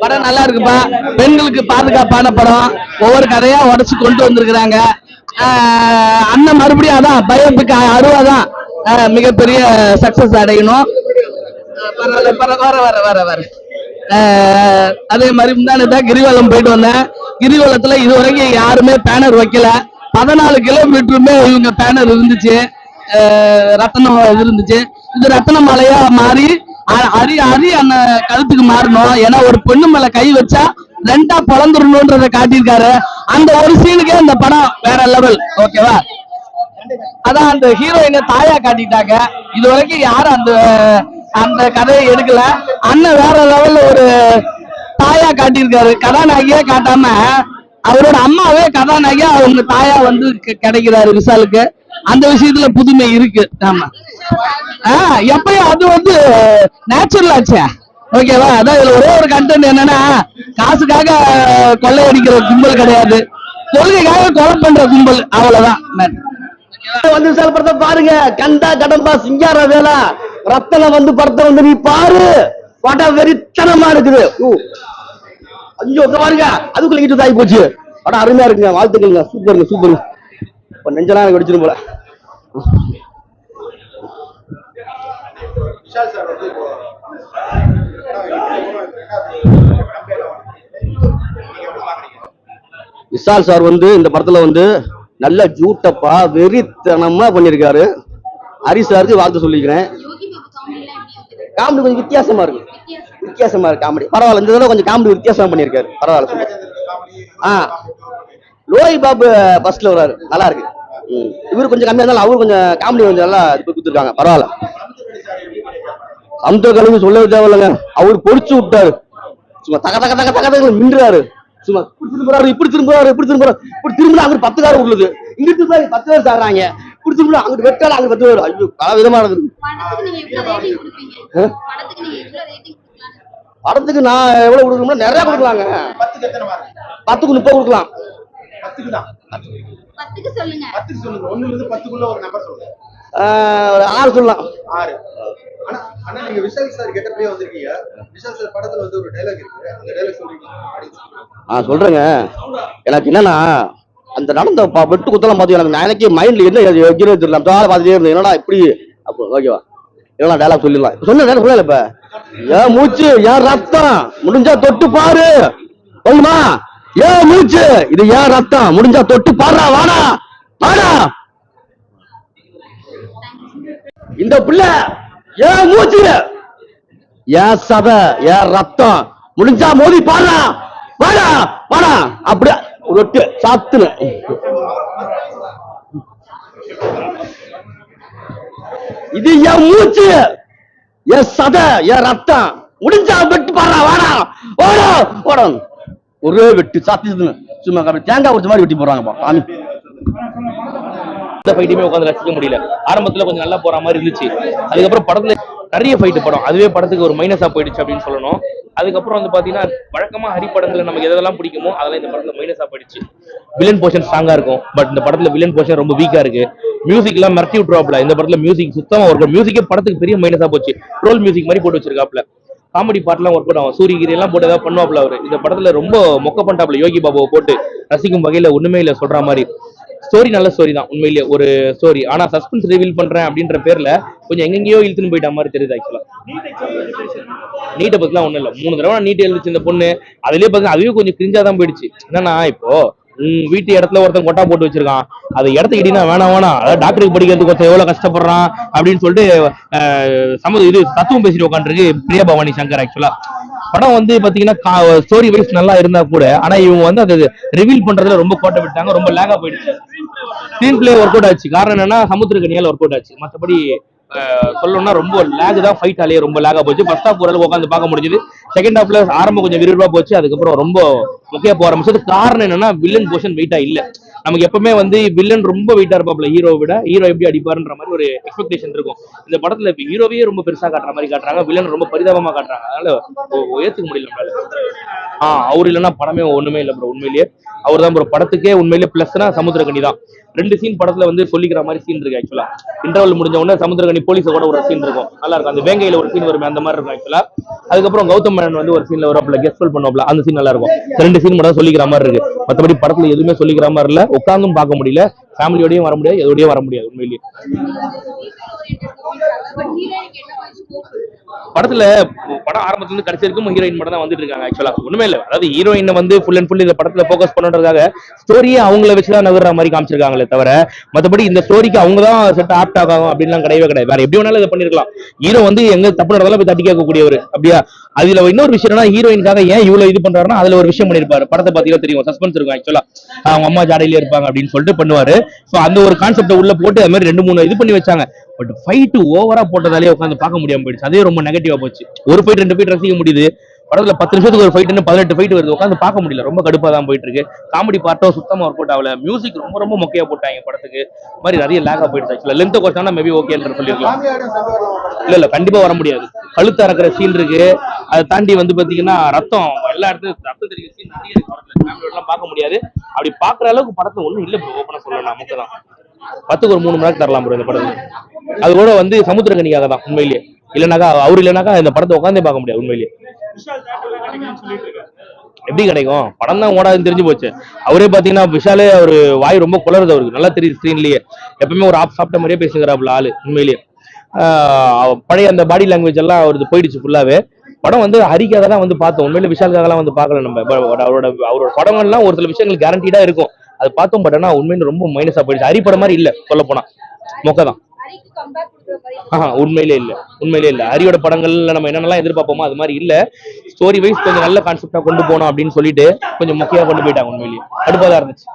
படம் நல்லா இருக்குப்பா. பெண்களுக்கு பாதுகாப்பான படம். ஒவ்வொரு கதையா உடச்சு கொண்டு வந்திருக்கிறாங்க. அண்ணன் மறுபடியும் அதான் பயோபிக் அருவாதான் மிகப்பெரிய சக்சஸ் அடையணும். வர அதே மாதிரி முந்தானதான் கிரிவலம் போயிட்டு வந்தேன். கிரிவலத்துல இதுவரைக்கும் யாருமே பேனர் வைக்கல. 14 கிலோமீட்டருமே இவங்க பேனர் இருந்துச்சு, ரத்தனம் இருந்துச்சு. இது ரத்தன மலையா மாறி அரி அந்த கழுத்துக்கு மாறணும். ஏன்னா ஒரு பொண்ணு மேல கை வச்சா 2ஆ பிளந்துடணும்ன்றத காட்டியிருக்காரு. அந்த ஒரு சீனுக்கே இந்த படம் வேற லெவல். ஓகேவா? அதான் அந்த ஹீரோயினை தாயா காட்டிட்டாங்க. இது வரைக்கும் யாரும் அந்த கதையை எடுக்கல. அண்ணன் வேற லெவல்ல ஒரு தாயா காட்டியிருக்காரு. கதாநாயகியா காட்டாம அவரோட அம்மாவே கதாநாயகியா அவங்க தாயா வந்து கிடைக்கிறாரு விஷாலுக்கு. அந்த விஷயத்துல புதுமை இருக்கு. ஆமா, எப்பயும் அது வந்து நேச்சுரல் ஆச்சே. ஓகேவா? அதான் இதுல ஒரே ஒரு கண்டென்ட் என்னன்னா, காசுக்காக கொள்ளையடிக்கிற கும்பல் கிடையாது, கொள்கைக்காக கொலை பண்ற கும்பல். அவ்வளவுதான். வந்து விசால் படத்தை பாருங்க. கண்டா கடம்பா சிங்கார வேலா ரத்தன வந்து படத்தை வந்து நீ பாரு. படம் வெறித்தனமா இருக்குது. ஐயோ பாருங்க, அதுக்குள்ள கிட்ட தாய் போச்சு. படம் அருமையா இருக்குங்க. வாழ்த்துக்கள்ங்க. சூப்பருங்க, சூப்பருங்க. நெஞ்சலாம் எனக்கு அடிச்சிடும் போல. விஷால் சார் வந்து இந்த படத்துல வந்து நல்ல ஜூட்டப்பா வெறித்தனமா பண்ணிருக்காரு. ஹரி சாருக்கு வாழ்த்து சொல்லிக்கிறேன். காமெடி கொஞ்சம் வித்தியாசமா இருக்கு, வித்தியாசமா இருக்கு காமெடி. பரவாயில்ல, இந்த தடவை கொஞ்சம் காமெடி வித்தியாசமா பண்ணிருக்காரு. பரவாயில்ல. லோய் பாபு ஃபர்ஸ்ட்ல வராரு, நல்லா இருக்கு. இவரு கொஞ்சம் கம்மியா இருந்தாலும் அவரு கொஞ்சம் காமெடி கொஞ்சம் நல்லா கொடுத்துருக்காங்க. பரவாயில்ல. சமுத்திர கலந்து சொல்லவே தேவையில்லைங்க. அவரு பொடிச்சு விட்டாரு. சும்மா தக தக தக தக மின்றாரு. சும்மா இப்படி திரும்புறாரு, இப்படி திரும்புறாரு, இப்படி திரும்ப அங்கிட்டு 10 கார் உள்ளது, இங்கிட்டு 10 பேர் சாடுறாங்க, இப்படி திரும்ப அங்கிட்டு வெட்டால அங்கிட்டு 10 பேர். ஐயோ, பல விதமா இருக்குது. படத்துக்கு நான் எவ்வளவு கொடுக்கணும்னா நிறைய கொடுக்கலாங்க. 10க்கு 30 கொடுக்கலாம். 6 சொல்லலாம். சொல்றேங்க. எனக்கு என்னன்னா, அந்த நடந்த வெட்டு குத்தலாம் பார்த்து எனக்கு எனக்கே மைண்ட்ல என்ன தெரியல. பார்த்துட்டே இருந்தேன், என்னடா இப்படி அப்போ. ஓகேவா? இல்லைனா டைலாக் சொல்லிடலாம். சொன்ன சொல்லல. இப்ப ஏன் மூச்சு, ஏன் ரத்தம், முடிஞ்சா தொட்டு பாரு. சொல்லுமா? ஏன் மூச்சு, இது ஏன் ரத்தம், முடிஞ்சா தொட்டு பாடுறா. வாடா வாடா. இந்த பிள்ளை ஏன் மூச்சு, ஏன் சத, ஏன் ரத்தம், முடிஞ்சா மோதி பாடுறா. வாடா வாடா. அப்படியே ரொட்டு சாத்துன. இது என் மூச்சு, என் சத, என் ரத்தம், முடிஞ்சா வெட்டு பாடுறா. வாடா வாடா வாடா. ஒரே வெட்டு சாத்தி சும்மா தேங்காய் உடைச்ச மாதிரி வெட்டி போடுறாங்கப்பா சாமி. ஃபைட்டுமே உட்காந்து ரசிக்க முடியல. ஆரம்பத்துல கொஞ்சம் நல்லா போற மாதிரி இருந்துச்சு. அதுக்கப்புறம் படத்துல நிறைய ஃபைட்டு படம், அதுவே படத்துக்கு ஒரு மைனஸா போயிடுச்சு அப்படின்னு சொல்லணும். அதுக்கப்புறம் வந்து பாத்தீங்கன்னா, வழக்கமா ஹரி படத்துல நமக்கு எதெல்லாம் பிடிக்குமோ அதெல்லாம் இந்த படத்துல மைனஸா போயிடுச்சு. வில்லன் போர்ஷன் ஸ்ட்ராங்கா இருக்கும், பட் இந்த படத்துல வில்லன் போர்ஷன் ரொம்ப வீக்கா இருக்கு. மியூசிக் எல்லாம் மிரட்டி விட்டுருவாப்ல. இந்த படத்துல மியூசிக் சுத்தமா ஒர்க், மியூசிக்கே படத்துக்கு பெரிய மைனஸா போச்சு. ட்ரோல் மியூசிக் மாதிரி போட்டு வச்சிருக்காப்ல. காமெடி பாட்டுலாம் ஒர்க் பண்ணுவோம், சூரியகிரி எல்லாம் போட்டு ஏதாவது பண்ணுவாப்ல அவரு. இந்த படத்துல ரொம்ப மொக்க பண்ணிட்டாப்ல. யோகி பாபாவை போட்டு ரசிக்கும் வகையில ஒண்ணுமே இல்ல சொல்ற மாதிரி. ஸ்டோரி நல்ல ஸ்டோரி தான், உண்மையிலேயே ஒரு ஸ்டோரி. ஆனா சஸ்பென்ஸ் ரிவீல் பண்றேன் அப்படின்ற பேர்ல கொஞ்சம் எங்கெங்கயோ இழுத்துன்னு போயிட்ட மாதிரி தெரியுது. ஆக்சுவலா நீட்டை பத்திலாம் ஒண்ணும் இல்ல. 3 தடவை நீட் எழுதிச்சு இந்த பொண்ணு. அதுலயே பாத்தீங்கன்னா அதுவே கொஞ்சம் கிரிஞ்சா தான் போயிடுச்சு. என்னன்னா, இப்போ வீட்டு இடத்துல ஒருத்தன் கொட்டா போட்டு வச்சிருக்கான், அது இடத்துக்கு இடினா வேணாம், அதாவது டாக்டருக்கு படிக்கிறதுக்கு ஒருத்தன் எவ்வளவு கஷ்டப்படுறான் அப்படின்னு சொல்லிட்டு இது தத்துவம் பேசிட்டு உட்காந்துருக்கு பிரியா பவானி சங்கர். ஆக்சுவலா படம் வந்து பாத்தீங்கன்னா ஸ்டோரி வைஸ் நல்லா இருந்தா கூட, ஆனா இவங்க வந்து அதை ரிவீல் பண்றதுல ரொம்ப கோட்டை விட்டாங்க, ரொம்ப லேகா போயிடுச்சு. ஸ்கிரீன் பிளே ஒர்க் அவுட் ஆச்சு. காரணம் என்னன்னா, சமுத்திரக்கனியால ஒர்க் அவுட் ஆச்சு. மற்றபடி சொல்லணும்னா ரொம்ப லேக் தான். ஃபைட் ஆலையே ரொம்ப லேகா போச்சு. ஃபர்ஸ்ட் ஹாஃப் ஓரளவு உட்காந்து பார்க்க முடிஞ்சது. செகண்ட் ஹாஃப்ல ஆரம்பம் கொஞ்சம் விறுவிறுப்பா போச்சு. அதுக்கப்புறம் ரொம்ப மொக்கையா போக ஆரம்பிச்சது. காரணம் என்னன்னா வில்லன் போர்ஷன் வெயிட்டா இல்ல. நமக்கு எப்பவுமே வந்து வில்லன் ரொம்ப வெயிட்டா இருப்பாப்ல ஹீரோவை விட, ஹீரோ எப்படி அடிப்பாருன்ற மாதிரி ஒரு எக்ஸ்பெக்டேஷன் இருக்கும். இந்த படத்துல ஹீரோவையே ரொம்ப பெருசா காட்டுற மாதிரி காட்டுறாங்க, வில்லன் ரொம்ப பரிதாபமா காட்டுறாங்க. அதனால ஏத்துக்க முடியல நம்மளால. அவர் இல்லைன்னா படமே ஒண்ணுமே இல்லை ப்ரோ. உண்மையிலேயே அவர் தான் ப்ரோ படத்துக்கே உண்மையிலேயே பிளஸ்னா சமுத்திரக்கனி தான். 2 சீன் படத்துல வந்து சொல்லிக்கிற மாதிரி சீன் இருக்கு. ஆக்சுவலா இன்டர்வல் முடிஞ்ச உடனே சமுத்திரக்கனி போலீஸை கூட ஒரு சீன் இருக்கும், நல்லா இருக்கும். அந்த வேங்கையில ஒரு சீன் வருமே அந்த மாதிரி இருக்கும் ஆக்சுவலா. அதுக்கப்புறம் கௌதம் மேனன் வந்து ஒரு சீன்ல வரப்பல கெஸ்ட் ரோல் பண்ணுவாப்ல, அந்த சீன் நல்லா இருக்கும். 2 சீன் மட்டும் சொல்லிக்கிற மாதிரி இருக்கு. மற்றபடி படத்துல எதுவுமே சொல்லிக்கிற மாதிரி இல்ல. உட்காந்தும் பார்க்க முடியல, ஃபேமிலியோடயும் வர முடியாது, எதோடயும் வர முடியாது உண்மையிலேயே. படத்துல படம் ஆரம்பத்துல இருந்து கடைசி வரைக்கும் ஹீரோயின் மட்டும் தான் வந்துட்டு இருக்காங்க ஆக்சுவலா. ஒண்ணுமே இல்ல, அதாவது ஹீரோயின் வந்து ஃபுல் அண்ட் ஃபுல் இந்த படத்துல போக்கஸ் பண்றதுக்காக ஸ்டோரியே அவங்கள வச்சுதான் நகர்ற மாதிரி காமிச்சிருக்காங்களே தவிர, மத்தபடி இந்த ஸ்டோரிக்கு அவங்க தான் செட் ஆப்ட் ஆகும் அப்படின்லாம் கிடையவே கிடையாது. வேற எப்படி வேணாலும் இதை பண்ணிருக்கலாம். ஹீரோ வந்து எங்க தப்பு நடந்தாலும் போய் தட்டி கேட்கக்கூடியவர் அப்படியா. அதுல இன்னொரு விஷயம் என்ன, ஹீரோயினுக்காக ஏன் இவ்வளவு இது பண்றாருன்னா அதுல ஒரு விஷயம் பண்ணிருப்பாரு. படத்தை பாத்தீங்கன்னா தெரியும், சஸ்பென்ஸ் இருக்கும் ஆக்சுவலா. அவங்க அம்மா ஜாடையிலே இருப்பாங்க அப்படின்னு சொல்லிட்டு பண்ணுவாரு. சோ அந்த ஒரு கான்செப்ட உள்ள போட்டு அது மாதிரி 2-3 இது பண்ணி வச்சாங்க. பட் ஃபைட் ஓவரா போட்டதாலே உட்காந்து பார்க்க முடியாம போயிடுச்சு. அதே ரொம்ப நெகட்டிவா போச்சு. ஒரு ஃபைட் 2 ஃபைட் ரசிக்க முடியுது, படத்துல 10 நிமிஷத்துக்கு ஒரு ஃபைட் 18 ஃபைட் வருது, உட்காந்து பார்க்க முடியல. ரொம்ப கடுப்பா தான் போயிட்டு இருக்கு. காமெடி பார்ட்டோ சுத்தமா ஒர்க் அவுட் ஆகல. மியூசிக் ரொம்ப ரொம்ப மொக்கையா போட்டாங்க படத்துக்கு. மாதிரி நிறைய லேகா போயிடுச்சு ஆக்சுவலா. லென்த் கோர்ஸ்னா மேபி ஓகேன்ற சொல்லிருக்கலாம். இல்ல கண்டிப்பா வர முடியாது. கழுத்து அறக்கிற சீன் இருக்கு, அதை தாண்டி வந்து பாத்தீங்கன்னா ரத்தம் எல்லா இடத்துலயும் ரத்தம் தெரிக்கிற சீன் நிறைய இருக்கு படத்துல. ஃபேமிலியோட எல்லாம் பார்க்க முடியாது. அப்படி பாக்குற அளவுக்கு படத்துல ஒண்ணும் இல்ல ப்ரோ. ஓப்பனா சொல்லலாம், நமக்கு தான் 10க்கு ஒரு 3 மணி நேரம் தரலாம் ப்ரோ இந்த படத்துக்கு. அது கூட வந்து சமுத்திரக்கனிக்காக தான் உண்மையிலேயே. இல்லைனாக்கா அவர் இல்லைனாக்கா இந்த படத்தை உட்காந்தே பார்க்க முடியாது உண்மையிலேயே. எப்படி கிடைக்கும், படம் தான் ஓடாதுன்னு தெரிஞ்சு போச்சு. அவரே பாத்தீங்கன்னா விஷாலே ஒரு வாய் ரொம்ப குளருது, அவருக்கு நல்லா தெரியுது ஸ்கிரீன்லயே. எப்பவுமே ஒரு ஆப் சாப்பிட்ட மாதிரியே பேசுகிறாப்புல ஆளு உண்மையிலேயே. பழைய அந்த பாடி லாங்குவேஜ் எல்லாம் அவருக்கு போயிடுச்சு ஃபுல்லாவே. படம் வந்து ஹரிக்காக தான் வந்து பார்த்தோம் உண்மையிலே, விஷாலுக்காக எல்லாம் வந்து பார்க்கல நம்ம. அவரோட படங்கள்லாம் ஒரு சில விஷயங்கள் கேரண்டீடா இருக்கும், அது பார்த்தோம். பட் ஆனா உண்மையில ரொம்ப மைனஸா போயிடுச்சு. ஹரி படம் மாதிரி இல்ல சொல்ல போனா, மொக்கதான். உண்மையிலே இல்ல. ஹரியோட படங்கள்ல நம்ம என்னென்னலாம் எதிர்பார்ப்போமோ அது மாதிரி இல்ல. ஸ்டோரி வைஸ் கொஞ்சம் நல்ல கான்செப்டா கொண்டு போனோம் அப்படின்னு சொல்லிட்டு கொஞ்சம் மொக்கையா கொண்டு போயிட்டாங்க. உண்மையிலேயே கடுப்பாதான் இருந்துச்சு.